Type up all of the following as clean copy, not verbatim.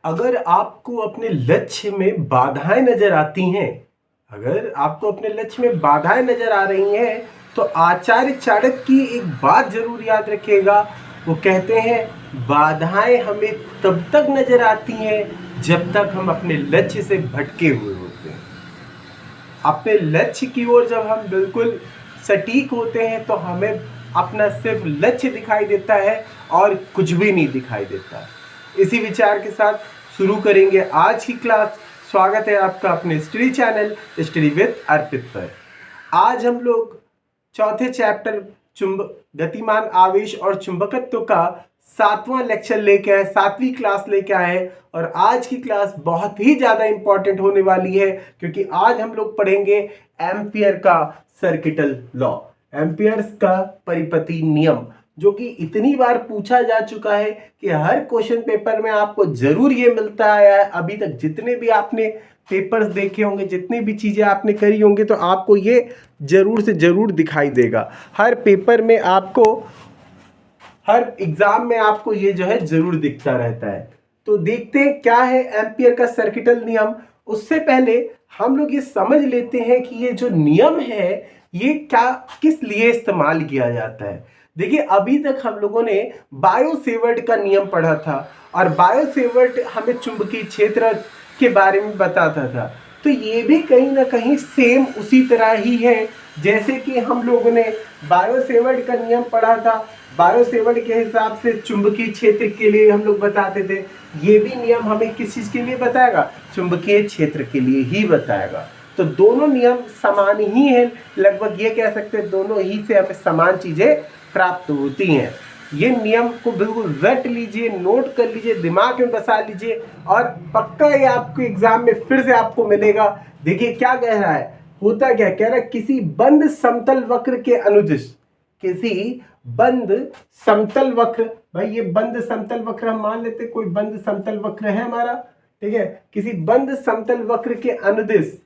अगर आपको अपने लक्ष्य में बाधाएं नजर आती हैं, अगर आपको अपने लक्ष्य में बाधाएं नजर आ रही हैं, तो आचार्य चाणक्य की एक बात जरूर याद रखिएगा। वो कहते हैं, बाधाएं हमें तब तक नजर आती हैं जब तक हम अपने लक्ष्य से भटके हुए होते हैं। अपने लक्ष्य की ओर जब हम बिल्कुल सटीक होते हैं तो हमें अपना सिर्फ लक्ष्य दिखाई देता है और कुछ भी नहीं दिखाई देता। इसी विचार के साथ शुरू करेंगे आज की क्लास। स्वागत है आपका अपने स्टडी चैनल स्टडी विद अर्पित पर। आज हम लोग चौथे चैप्टर गतिमान आवेश और चुंबकत्व का 7वां लेक्चर लेके आए, 7वीं क्लास लेके आए हैं। और आज की क्लास बहुत ही ज्यादा इंपॉर्टेंट होने वाली है, क्योंकि आज हम लोग पढ़ेंगे एम्पियर का सर्किटल लॉ, एम्पियर्स का परिपति नियम, जो कि इतनी बार पूछा जा चुका है कि हर क्वेश्चन पेपर में आपको जरूर ये मिलता आया है। अभी तक जितने भी आपने पेपर्स देखे होंगे, जितनी भी चीजें आपने करी होंगी, तो आपको ये जरूर से जरूर दिखाई देगा। हर पेपर में आपको, हर एग्जाम में आपको ये जो है जरूर दिखता रहता है। तो देखते हैं क्या है एम्पियर का सर्किटल नियम। उससे पहले हम लोग ये समझ लेते हैं कि ये जो नियम है ये क्या, किस लिए इस्तेमाल किया जाता है। देखिए, अभी तक हम लोगों ने बायो सेवर्ट का नियम पढ़ा था, और बायो सेवर्ट हमें चुंबकीय क्षेत्र के बारे में बताता था। तो ये भी कहीं ना कहीं सेम उसी तरह ही है जैसे कि हम लोगों ने बायो सेवर्ट का नियम पढ़ा था। बायो सेवर्ट के हिसाब से चुंबकीय क्षेत्र के लिए हम लोग बताते थे। ये भी नियम हमें किस चीज के लिए बताएगा? चुंबकीय क्षेत्र के लिए ही बताएगा। तो दोनों नियम समान ही हैं, लगभग ये कह सकते हैं दोनों ही से हमें समान चीजें प्राप्त होती हैं। ये नियम को बिल्कुल रट लीजिए, नोट कर लीजिए, दिमाग में बसा लीजिए, और पक्का ये आपको एग्जाम में फिर से आपको मिलेगा। देखिए क्या कह रहा है, होता क्या कह रहा है, किसी बंद समतल वक्र के अनुदिश, किसी बंद समतल वक्र, भाई ये बंद समतल वक्र हम मान लेते, कोई बंद समतल वक्र है हमारा, ठीक है। किसी बंद समतल वक्र के अनुदिश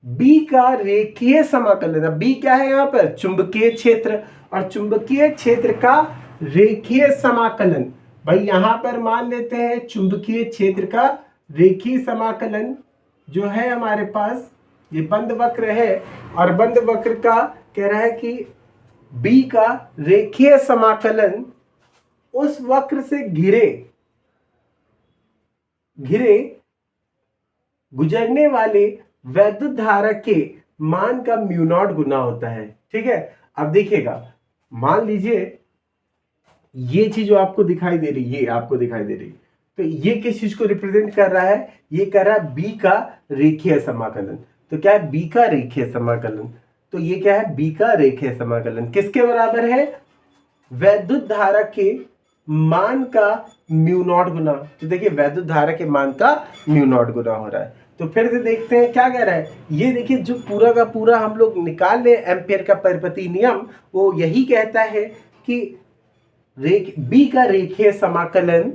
बी का रेखीय समाकलन, बी क्या है यहाँ पर? चुंबकीय क्षेत्र, और चुंबकीय क्षेत्र का रेखीय समाकलन, भाई यहां पर मान लेते हैं चुंबकीय क्षेत्र का रेखीय समाकलन जो है हमारे पास, ये बंद वक्र है, और बंद वक्र का कह रहा है कि बी का रेखीय समाकलन उस वक्र से घिरे गुजरने वाले वैद्युत धारा के मान का म्यू नॉट गुना होता है, ठीक है। अब देखिएगा, मान लीजिए ये चीज जो आपको दिखाई दे रही है, ये आपको दिखाई दे रही है, तो ये किस चीज को रिप्रेजेंट कर रहा है? ये कर रहा है बी का रेखीय समाकलन। तो क्या है? बी का रेखीय समाकलन। तो ये क्या है? बी का रेखीय समाकलन किसके बराबर है? वैद्युत धारा के मान का म्यू नॉट गुना। तो देखिए, वैद्युत धारा के मान का म्यू नॉट गुना हो रहा है। तो फिर से देखते हैं क्या कह रहा है। ये देखिए, जो पूरा का पूरा हम लोग निकाल ले एम्पियर का परिपति नियम, वो यही कहता है कि बी का रेखीय समाकलन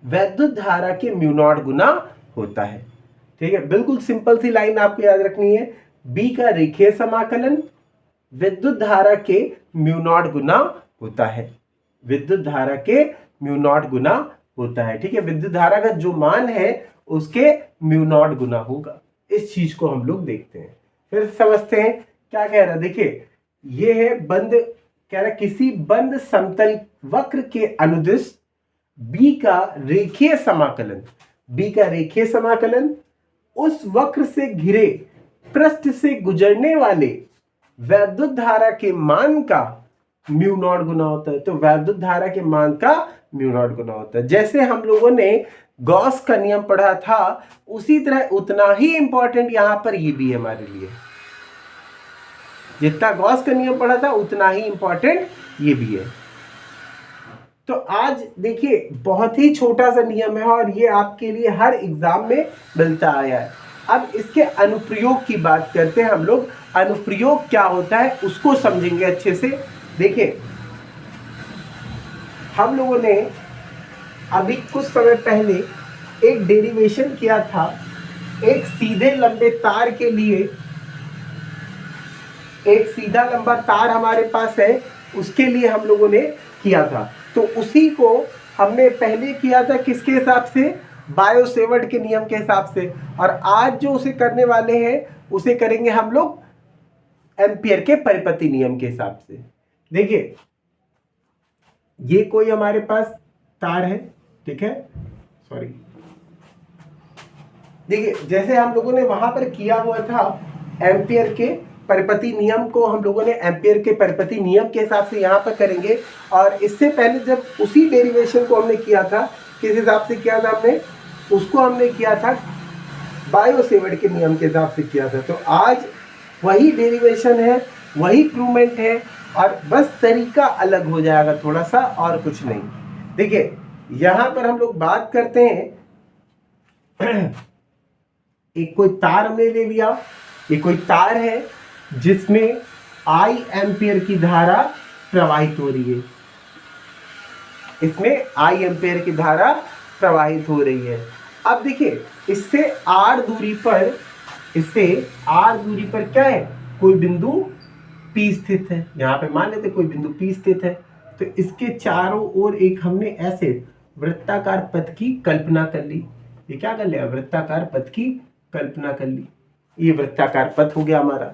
वैद्युत धारा के म्यू नॉट गुना होता है, ठीक है। बिल्कुल सिंपल सी लाइन आपको याद रखनी है, बी का रेखीय समाकलन विद्युत धारा के म्यू नॉट गुना होता है, विद्युत धारा के म्यू नॉट गुना होता है, ठीक है। विद्युत धारा का जो मान है उसके म्यू नॉट गुना होगा। इस चीज को हम लोग देखते हैं, फिर समझते हैं क्या कह रहा है। देखिए, ये है बंद, कह रहा है किसी बंद समतल वक्र के अनुदिश बी का रेखीय समाकलन, बी का रेखीय समाकलन उस वक्र से घिरे पृष्ठ से गुजरने वाले वैद्युत धारा के मान का म्यू नॉट गुना होता है। तो वैद्युत धारा के मान का म्यू नॉट गुना होता है। जैसे हम लोगों ने गॉस का नियम पढ़ा था, उसी तरह उतना ही इंपॉर्टेंट यहां पर ये भी है हमारे लिए। जितना गॉस का नियम पढ़ा था उतना ही इंपॉर्टेंट ये भी है। तो आज देखिए, बहुत ही छोटा सा नियम है और ये आपके लिए हर एग्जाम में मिलता आया है। अब इसके अनुप्रयोग की बात करते हैं हम लोग। अनुप्रयोग क्या होता है उसको समझेंगे अच्छे से। देखिए, हम लोगों ने अभी कुछ समय पहले एक डेरिवेशन किया था, एक सीधे लंबे तार के लिए। एक सीधा लंबा तार हमारे पास है, उसके लिए हम लोगों ने किया था। तो उसी को हमने पहले किया था किसके हिसाब से? बायो सेवर्ट के नियम के हिसाब से, और आज जो उसे करने वाले हैं उसे करेंगे हम लोग एम्पियर के परिपति नियम के हिसाब से। देखिए ये कोई हमारे पास तार है, ठीक है, सॉरी, देखिए जैसे हम लोगों ने वहां पर किया हुआ था एम्पियर के परिपति नियम को, हम लोगों ने एम्पियर के परिपति नियम के हिसाब से यहाँ पर करेंगे। और इससे पहले जब उसी डेरिवेशन को हमने किया था, किस हिसाब से किया था हमने, उसको हमने किया था बायो सेवर्ट के नियम के हिसाब से किया था। तो आज वही डेरिवेशन है, वही प्रूवमेंट है, और बस तरीका अलग हो जाएगा थोड़ा सा, और कुछ नहीं। देखिए यहाँ पर हम लोग बात करते हैं एक कोई तार हमने ले लिया, ये कोई तार है जिसमें I एम्पियर की धारा प्रवाहित हो रही है, इसमें I एम्पियर की धारा प्रवाहित हो रही है। अब देखिए इससे R दूरी पर, इससे R दूरी पर क्या है, कोई बिंदु P स्थित है। यहाँ पे मान लेते कोई बिंदु P स्थित है, तो इसके चारों ओर एक हमने ऐसे वृत्ताकार पथ की कल्पना कर ली। ये क्या कर लिया, वृत्ताकार पथ की कल्पना कर ली, ये वृत्ताकार पथ हो गया हमारा।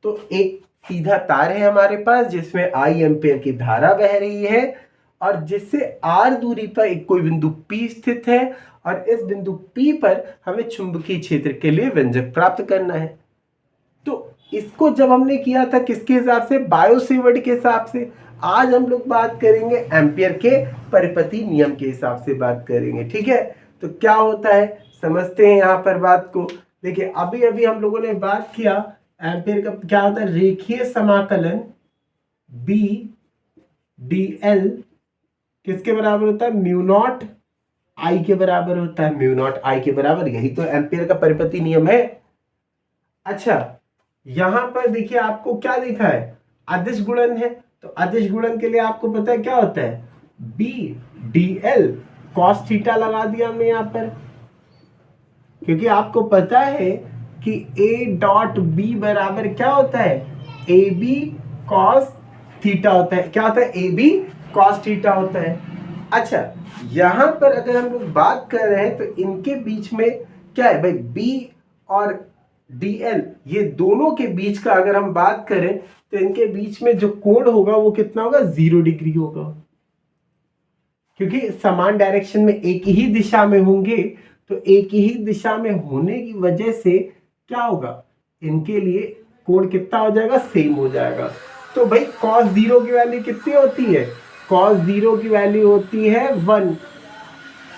तो एक सीधा तार है हमारे पास जिसमें I एम्पियर की धारा बह रही है, और जिससे R दूरी पर एक कोई बिंदु P स्थित है, और इस बिंदु P पर हमें चुंबकीय क्षेत्र के लिए व्यंजक प्राप्त करना है। तो इसको जब हमने किया था किसके हिसाब से, बायो सेवर्ट के हिसाब से। आज हम लोग बात करेंगे एम्पियर के परिपति नियम के हिसाब से बात करेंगे, ठीक है। तो क्या होता है समझते हैं यहाँ पर बात को। देखिए अभी अभी हम लोगों ने बात किया एम्पियर का क्या होता है, रेखीय समाकलन B dl किसके बराबर होता है, म्यू नॉट I के बराबर होता है, म्यू नॉट I के बराबर, यही तो एम्पियर का परिपति नियम है। अच्छा यहां पर देखिए आपको क्या दिखा है, अदिश गुणन है, तो अदिश गुणन के लिए आपको पता है क्या होता है, B dl cos थीटा लगा दिया हमने यहाँ पर, क्योंकि आपको पता है कि A डॉट B बराबर क्या होता है, AB cos थीटा होता है। क्या होता है, AB cos थीटा होता है। अच्छा यहां पर अगर हम लोग बात कर रहे हैं तो इनके बीच में क्या है भाई, B और DL, ये दोनों के बीच का अगर हम बात करें तो इनके बीच में जो कोण होगा वो कितना होगा, 0 डिग्री होगा, क्योंकि समान डायरेक्शन में एक ही दिशा में होंगे। तो एक ही दिशा में होने की वजह से क्या होगा, इनके लिए कोण कितना हो जाएगा, सेम हो जाएगा। तो भाई cos 0 की वैल्यू कितनी होती है, cos 0 की वैल्यू होती है 1।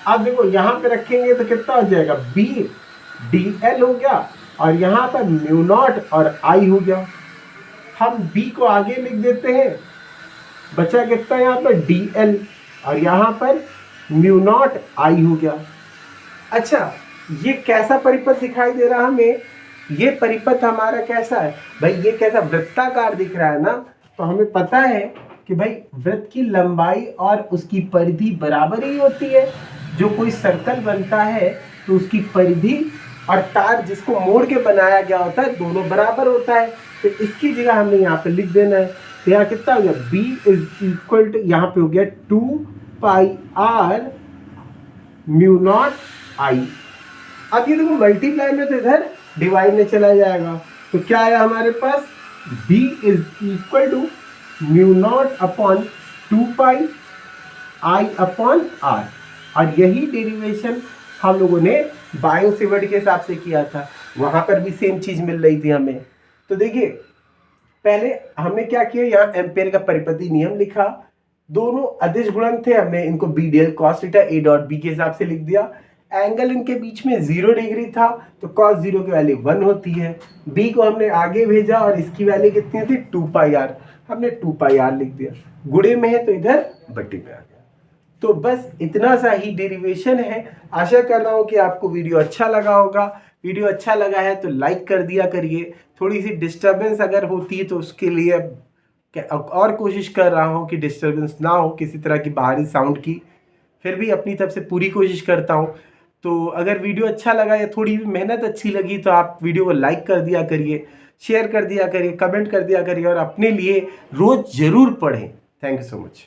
अब देखो यहाँ पे रखेंगे तो कितना हो जाएगा, B dl हो गया, और यहाँ पर म्यू नॉट और I हो गया। हम B को आगे लिख देते हैं, बचा कितना यहाँ पर dl, और यहाँ पर म्यू नॉट I हो गया। अच्छा ये कैसा परिपथ दिखाई दे रहा हमें, ये परिपथ हमारा कैसा है भाई, ये कैसा वृत्ताकार दिख रहा है ना। तो हमें पता है कि भाई वृत्त की लंबाई और उसकी परिधि बराबर ही होती है। जो कोई सर्कल बनता है तो उसकी परिधि और तार जिसको मोड़ के बनाया गया होता है दोनों बराबर होता है। तो इसकी जगह हमने यहाँ पे लिख देना है। तो यहाँ कितना हो गया, B इज इक्वल टू, यहाँ पे हो गया 2 पाई r म्यू नॉट I। अब ये देखो मल्टीप्लाई में तो इधर डिवाइड में चला जाएगा, तो क्या आया हमारे पास, B is equal to mu not upon 2 pi I upon R। और यही डेरिवेशन हम लोगों ने बायो सेवर्ट के हिसाब से किया था, वहां पर भी सेम चीज मिल रही थी हमें। तो देखिए पहले हमने क्या किया, यहाँ एम्पियर का परिपति नियम लिखा, दोनों अदिश गुणन थे, हमने इनको B dl cos theta A dot B के हिसाब से लिख दिया। एंगल इनके बीच में 0 डिग्री था, तो cos 0 की वैल्यू 1 होती है। B को हमने आगे भेजा और इसकी वैल्यू कितनी थी, 2 पाई r, हमने 2 पाई r लिख दिया। गुणे में है तो इधर बट्टी में आ गया। तो बस इतना सा ही डेरिवेशन है। आशा कर रहा हूँ कि आपको वीडियो अच्छा लगा होगा। वीडियो अच्छा लगा है तो लाइक कर दिया करिए। थोड़ी सी डिस्टर्बेंस अगर होती है तो उसके लिए और कोशिश कर रहा हूँ कि डिस्टर्बेंस ना हो किसी तरह की बाहरी साउंड की, फिर भी अपनी तरफ से पूरी कोशिश करता हूँ। तो अगर वीडियो अच्छा लगा या थोड़ी भी मेहनत अच्छी लगी तो आप वीडियो को लाइक कर दिया करिए, शेयर कर दिया करिए, कमेंट कर दिया करिए, और अपने लिए रोज़ ज़रूर पढ़ें। Thank you so much.